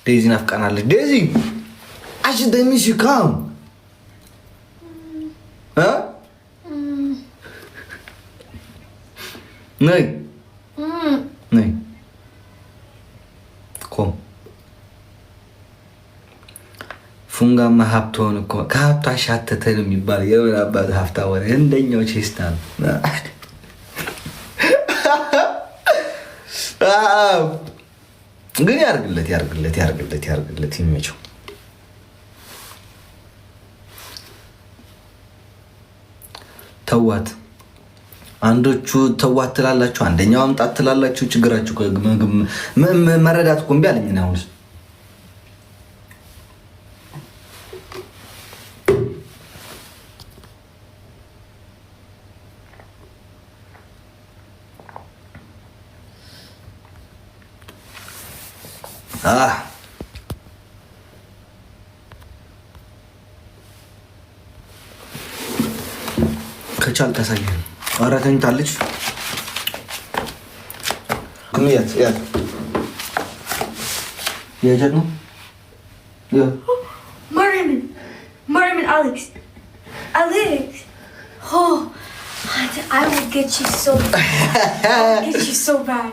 ዴዚ ናፍቃናለች። ዴዚ አሽደ ሚሽካም ነይ ነይ ቆም ፉንጋማ ሀብቶን እኮ ከሀብቷ ሻተተ ነው የሚባል የምን አባት ሀብታ ወሬ እንደኛው ቼስታ ነው። ግን ያርግለት ይመቸው። ተዋት አንዶቹ ተዋት ትላላችሁ፣ አንደኛው አምጣት ትላላችሁ። ችግራችሁ መረዳት እኮ እምቢ አለኝ ነው። አሁን ከቻል ታሳየን። ኧረ ተኝታለች። የት ነው? Mariam and Alex. Oh, I will get you so bad. I will get you so bad.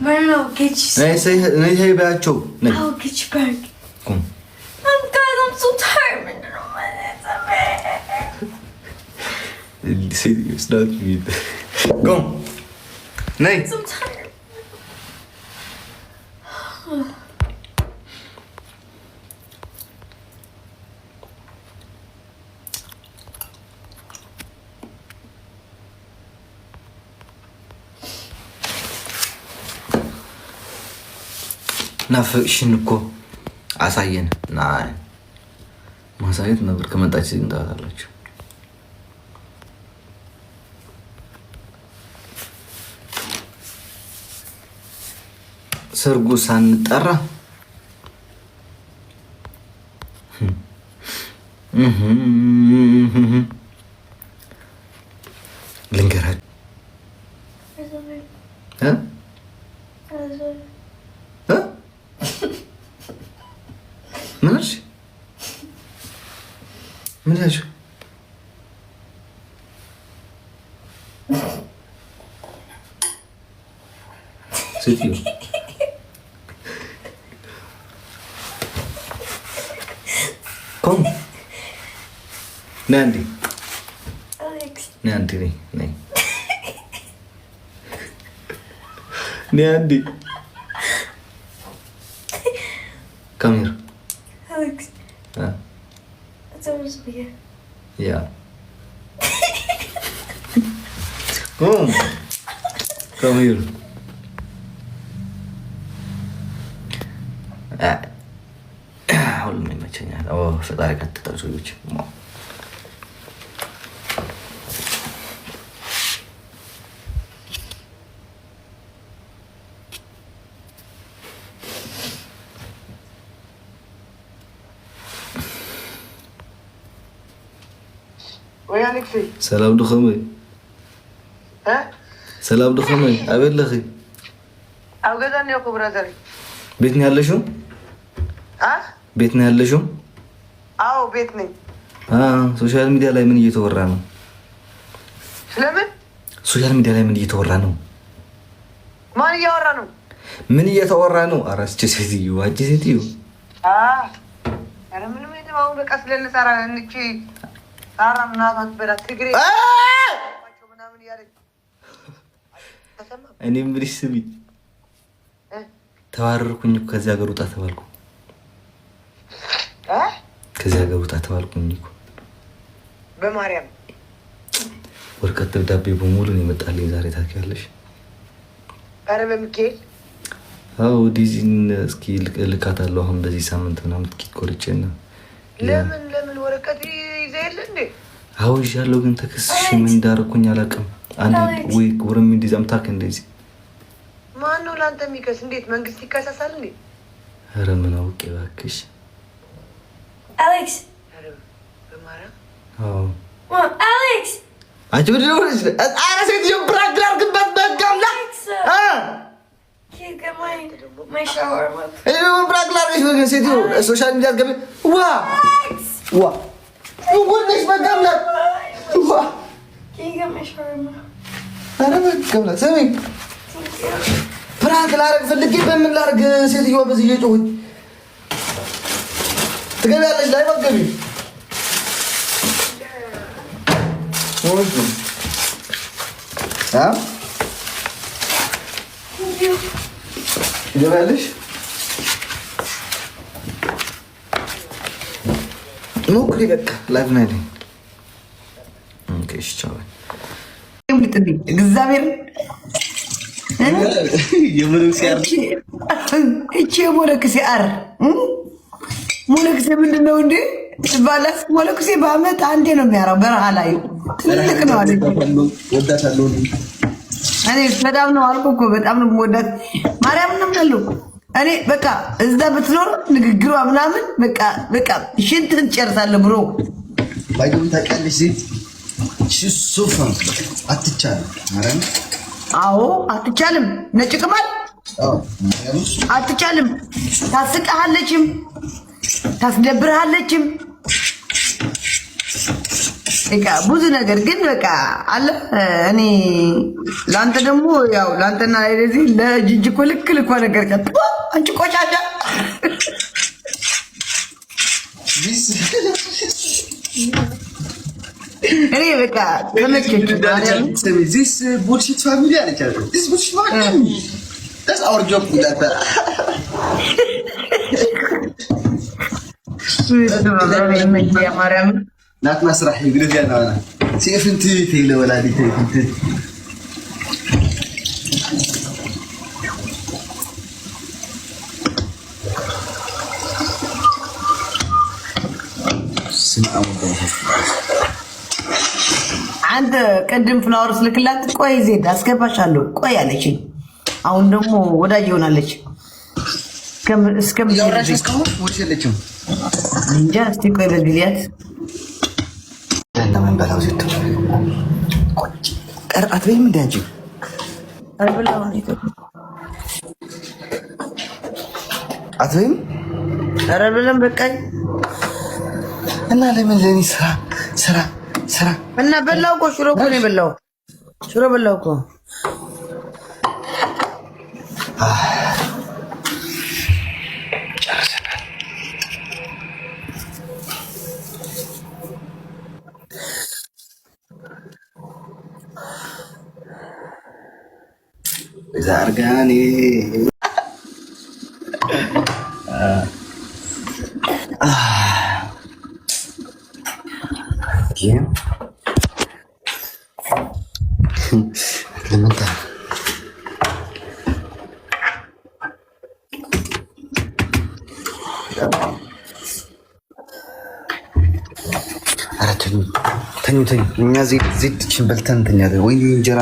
Mariam, I'll get you so bad. I will get you back. Come. Guys, I'm so tired. It's not me. Go. Nay. I'm so tired. ናፍቅሽን እኮ አሳየን። ናይ ማሳየት ነበር። ከመጣች እንታታላችሁ። ሰርጉ ሳንጠራ ልንገራችሁ ምን ያልሽው? ሴትዮ ቆም ነይ አንዴ ነይ አንዴ ነይ ነይ አንዴ come here. Alex. It's almost here. Yeah. Come here. ሁሉም ይመቸኛል። ፈጣሪ ከተጠሩ ሰዎች ሰላም ድኸመይ ሰላም ድኸመይ አቤት ለኺ ኣብ ገዛ ነው ብራዘር ቤት ነው ያለሽው? ቤት ነው ያለሽው? አዎ ቤት ነኝ። ሶሻል ሚዲያ ላይ ምን እየተወራ ነው? ስለምን ሶሻል ሚዲያ ላይ ምን እየተወራ ነው? ማን እያወራ ነው? ምን እየተወራ ነው? አራስቼ ሴትዮ አንቺ ሴትዮ አረ ምንም የለም። በቃ ስለነሳራ እንቺ ሳራ ምናምን በላ ትግሬ ምናምን ያለኝ እኔ ምን ይስቢ ተዋረርኩኝ። ከዚህ ሀገር ውጣ ተባልኩ። ከዚህ ሀገር ውጣ ተባልኩኝ እኮ በማርያም ወረቀት ደብዳቤ በሙሉ ነው የመጣልኝ ዛሬ። ታውቂያለሽ? አረ በሚካኤል አዎ ዲዚን እስኪ ልካታለሁ አሁን በዚህ ሳምንት ምናምን ጥቂት ቆርጬና ለምን ወረቀት ይዘል እንዴ? አዎ ይዣለሁ፣ ግን ተከስሽ ምን እንዳደረኩኝ አላውቅም። አንድ ወይ ወረም እንዲዛም ታክ እንደዚህ ማን ነው ላንተ የሚከስ? እንዴት መንግስት ይከሳሳል እንዴ? አረ ምን አውቄ እባክሽ አሌክስ። አረ በማርያም አሌክስ አንቺ ምን ነው? አረ ሴትዮ ብራክ ላድርግበት በጋም ላ my shower. ብራክ ላድርግ አረጋግሽ ወገን ሴትዮ ሶሻል ሚዲያ ገብ ዋ ወንድሽ በጋምላ ዋ አረ በጋምላ ሰሚ ፍራንክ ላረግ ፈልጌ በምን ላርግ ሴትዮ በዚህ እየጮኸኝ ትገቢያለሽ ላይ ወገቢ ወንድ ትገቢያለሽ ሞክሪ በቃ ላይቭ ናይ ኦኬ እሺ ቻው እግዚአብሔር እቺ ሞለክሴ አር ሞለክሴ ምንድን ነው እንዴ? ባላስ ሞለክሴ በአመት አንዴ ነው የሚያራው በረሃ ላይ ትልቅ ነው አይደል? ወዳታለሁ እኔ በጣም ነው አልኩ እኮ በጣም ነው የምወዳት ማርያም ነው የምለው እኔ በቃ እዛ ብትኖር ንግግሯ ምናምን በቃ ሽንትን ጨርሳለህ ብሮ ባይዶም ታውቂያለሽ ሱፍ አትቻልም ማርያም አዎ አትቻልም ነጭ ቅማል አትቻልም ታስቀሃለችም ታስደብርሃለችም በቃ ብዙ ነገር ግን በቃ አለ እኔ ላንተ ደግሞ ያው ላንተና ለዚህ ለጅጅ እኮ ልክ ነገር ቀጥ አንቺ ቆሻሻ እኔ በቃ ተመቸኝ this bullshit family አለቻት this bullshit family that's our job that ማርያም ናት መስራህ ይግለጥ ያና ሲፍንቲ ተይለ ወላዲ ተይፍንቲ አንተ ቀድም ፍላወርስ ልክላት ቆይ ዜድ አስገባሻለሁ ቆይ አለችኝ። አሁን ደግሞ ወዳጅ ሆናለች። እስከም ወልሽለችም እንጃ እስቲ ቆይ በግሊያት ለምን በላው ዜድ ቆጭ ቀርአት በይ ምን ዳንጂ አልበላው ነው አትበይም ኧረ በለም በቃኝ እና ለምን ለኔ ስራ እና በላው እኮ ሽሮ እኮ ነው የበላው ሽሮ በላው እኮ ጨርሰናል ዛርጋኔ ለምን ተኝ እኛ ዜድችን በልተን እንተኛለን ወይ እንጀራ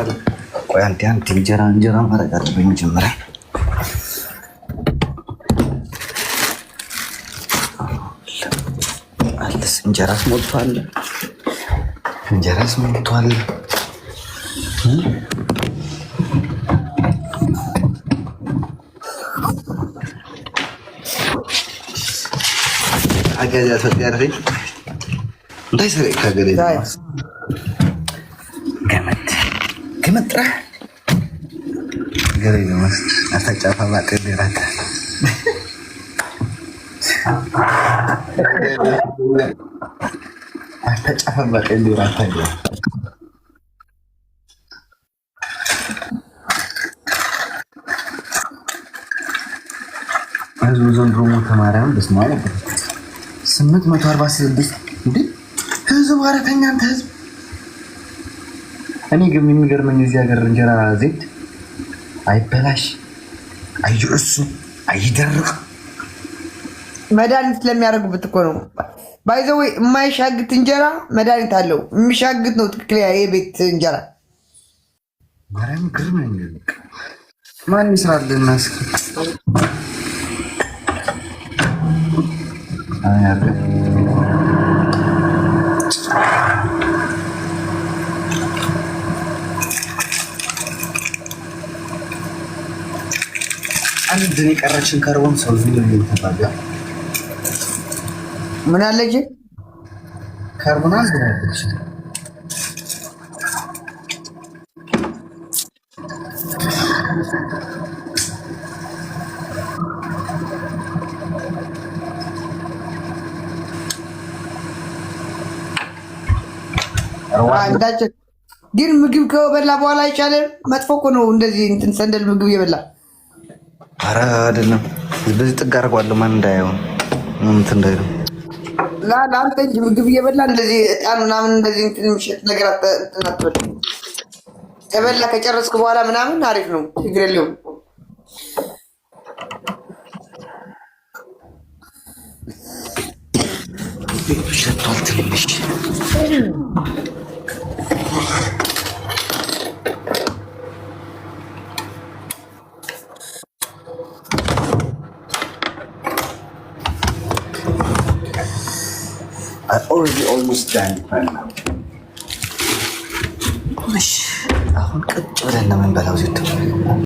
ቆይ አንተ እንጀራ ማድረግ አለብኝ መጀመሪያ አለስ እንጀራስ ሞልቷል አገዛ ተቀርሪ እንዳይሰረቅ ከገሬ ከመጥራ ገሬ ነው አታጫፋ ባቀደራታ አታጫፋ ባቀደራታ ህዝቡ ዘንድሮ ሞተ ማርያም በስመ አብ 846 እንዴ ህዝቡ አረተኛ አንተ ህዝብ እኔ ግን የሚገርመኝ እዚህ ሀገር እንጀራ ዜድ አይበላሽ አይርሱ አይደርቅ መድኃኒት ስለሚያደርጉበት እኮ ነው ባይዘው የማይሻግት እንጀራ መድኃኒት አለው የሚሻግት ነው ትክክለኛ የቤት እንጀራ ማርያም ግርመኝ ማን ይስራልና እስኪ አያረ አንድ ምንድን የቀረችን ከርቦን ሰው ዝም ብሎ ተባጋ ምን አለች ካርቦን አልደረች አንዳች ግን ምግብ ከበላ በኋላ አይቻልም። መጥፎ እኮ ነው እንደዚህ እንትን ሰንደል ምግብ የበላ ኧረ አይደለም። በዚህ ጥግ አድርጓለሁ ማን እንዳየው እንትን እንዳይለው ለአንተ እንጂ ምግብ እየበላ እንደዚህ እጣን ምናምን እንደዚህ እንትን የሚሸጥ ነገር አትበል። ከበላ ከጨረስክ በኋላ ምናምን አሪፍ ነው፣ ችግር የለውም። ሸቷል ትንሽ almost done right now. አሁን ቁጭ ብለን ነው የምንበላው።